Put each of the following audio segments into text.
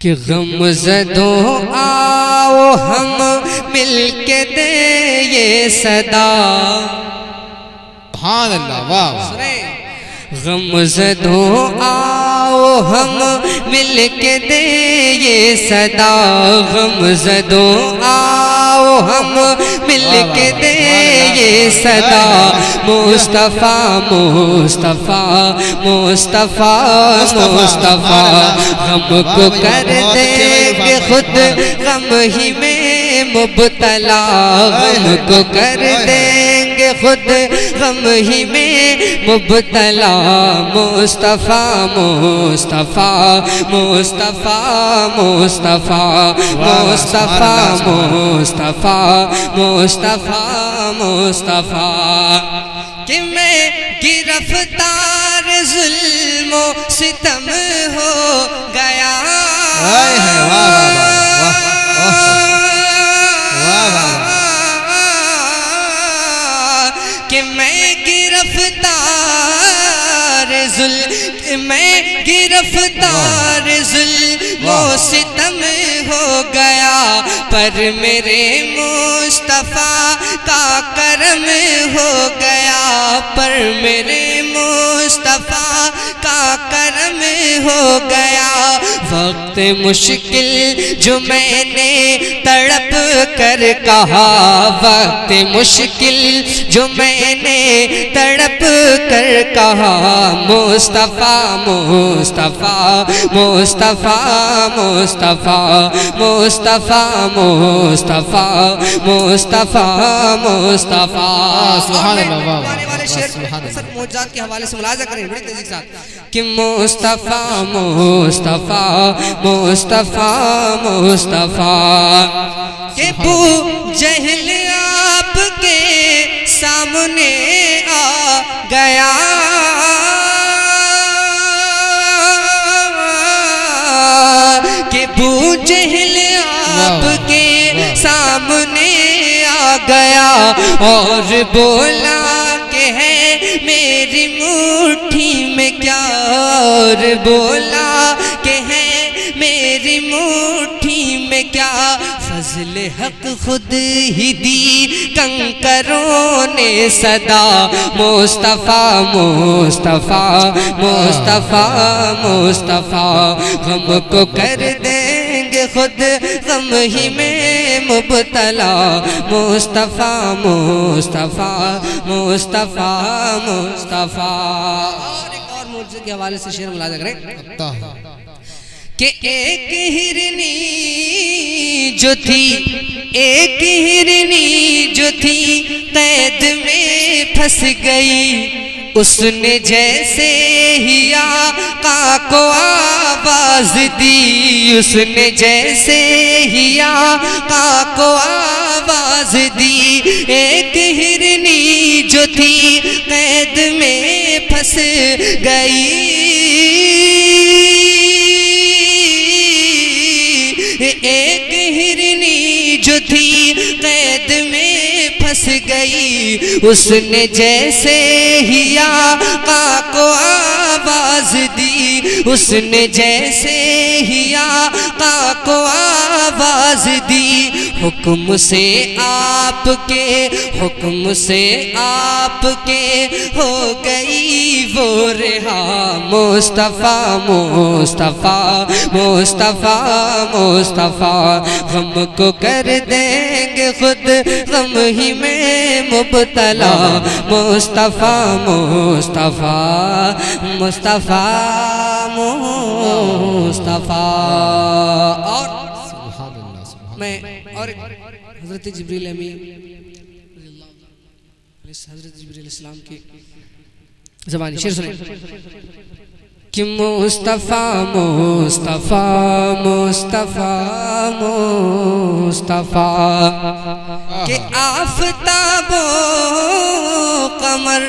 کہ غم زدوں آؤ ہم مل کے دیں یہ صدا. سبحان اللہ، واہ. غم زدوں آؤ ہم مل کے دیں یہ صدا. غم زدوں آؤ ہم مل کے دیں یہ صدا. مصطفیٰ مصطفیٰ مصطفیٰ مصطفیٰ غم کو کر دیں گے خود غم ہی میں مبتلا. غم کو کر دیں گے خود غم ہی میں مبتلا. مصطفیٰ مصطفیٰ مصطفیٰ مصطفیٰ مصطفیٰ مصطفیٰ مصطفیٰ مصطفیٰ کہ میں گرفتار ظلم و ستم ہو گیا. کہ میں گرفتار ظلم و ستم ہو گیا. پر میرے مصطفیٰ کا کرم ہو گیا. پر میرے مصطفیٰ کا کرم ہو گیا. وقت مشکل جو میں نے تڑپ کر کہا. وقت مشکل جو میں نے تڑپ کر کہا. مصطفیٰ مصطفیٰ مصطفیٰ مصطفیٰ مصطفیٰ مصطفیٰ مصطفیٰ مصطفیٰ. سبحان اللہ، معجزات کے حوالے سے ملاحظہ کریں بڑی تیزی کے ساتھ کہ مصطفیٰ مصطفیٰ مصطفیٰ مصطفیٰ کہ ابو جہل آپ کے سامنے آ گیا. کہ ابو جہل آپ کے سامنے آ گیا اور بولا کہ ہے میری مٹھی میں کیا. اور بولا کہ ہے میری مٹھی میں کیا. فضل حق خود ہی دی کنکروں نے صدا. مصطفیٰ مصطفیٰ مصطفیٰ مصطفیٰ غم کو کر دیں گے خود غم ہی میں مبتلا. مصطفیٰ مصطفیٰ مصطفیٰ مصطفیٰ. اور ایک اور معجزے کے حوالے سے شعر ملاحظہ کریں کہ ایک ہرنی جو تھی ایک ہرنی جو تھی قید میں پھنس گئی. اس نے جیسے ہی آقا کو آواز دی. اس نے جیسے ہی آقا کو آواز دی. ایک ہرنی جو تھی قید میں پھنس گئی. ایک ہرنی جو تھی قید میں پھنس گئی. اس نے جیسے ہی آقا کو آواز دی. اس نے جیسے ہی آقا کو آواز دی. حکم سے آپ کے حکم سے آپ کے ہو گئی وہ رہا. مصطفیٰ مصطفیٰ مصطفیٰ مصطفیٰ غم کو کر دیں گے خود غم ہی میں مبتلا. مصطفیٰ مصطفیٰ مصطفیٰ مصطفیٰ. اور میں اور حضرت جبریل امین حضرت جبریل السلام کی زبانی شعر سنیں کہ مصطفیٰ مصطفیٰ مصطفیٰ مصطفیٰ کہ آفتاب و قمر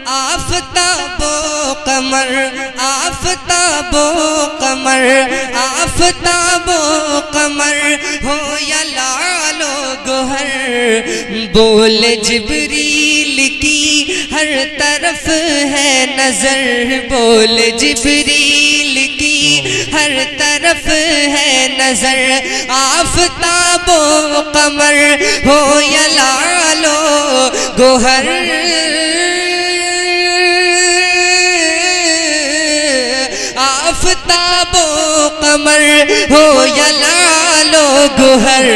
آفتاب و قمر آفتاب و قمر آفتاب و قمر ہو یا لعل و گوہر. بول جبریل کی ہر طرف ہے نظر. بول جبریل کی ہر طرف ہے نظر، آفتاب و قمر ہو یا لعل و گوہر، آفتاب و قمر ہو یا لعل و گوہر،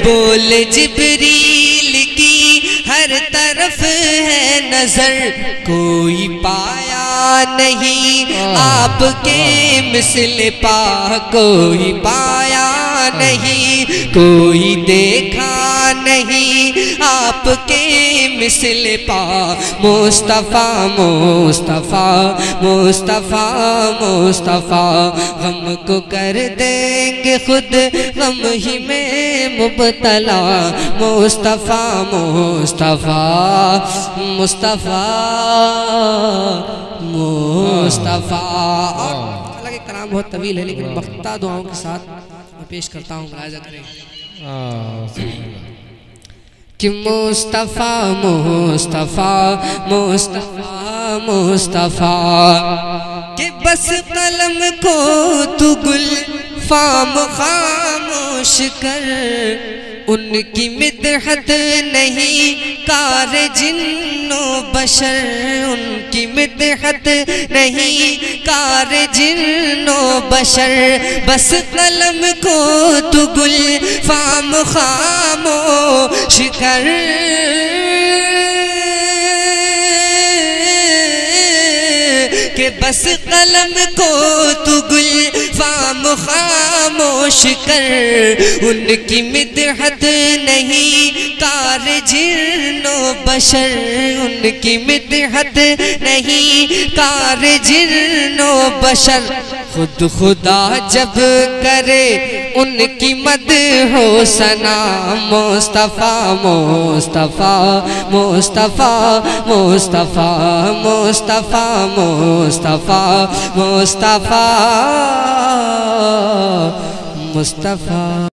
بول جبریل کی ہر طرف ہے نظر، کوئی پایا نہیں آپ کے مثل پا، کوئی پایا نہیں، کوئی دیکھا نہیں آپ کے مثل پا، مصطفیٰ مصطفیٰ مصطفیٰ مصطفیٰ، غم کو کر دیں گے خود غم ہی میں مبتلا، مصطفیٰ مصطفیٰ مصطفیٰ مصطفیٰ۔ اور حالانکہ کلام بہت طویل ہے لیکن مختہ دعاؤں کے ساتھ میں پیش کرتا ہوں، ملاحظہ کریں کہ مصطفیٰ مصطفیٰ مصطفیٰ مصطفیٰ، کہ بس قلم کو تو گل فام خاموش کر، ان کی مدحت نہیں کار جن و بشر، ان کی مدحت نہیں کار جن و بشر، بس قلم کو تو گل فام خاموش کر، کہ بس قلم کو تو گل فام خاموش کر، ان کی مدحت نہیں کار جن و بشر، ان کی مدحت نہیں کار جن و بشر، خود خدا جب کرے ان کی مدح و ثنا، مصطفیٰ مصطفیٰ مصطفیٰ مصطفیٰ مصطفیٰ مصطفیٰ مصطفیٰ مصطفیٰ۔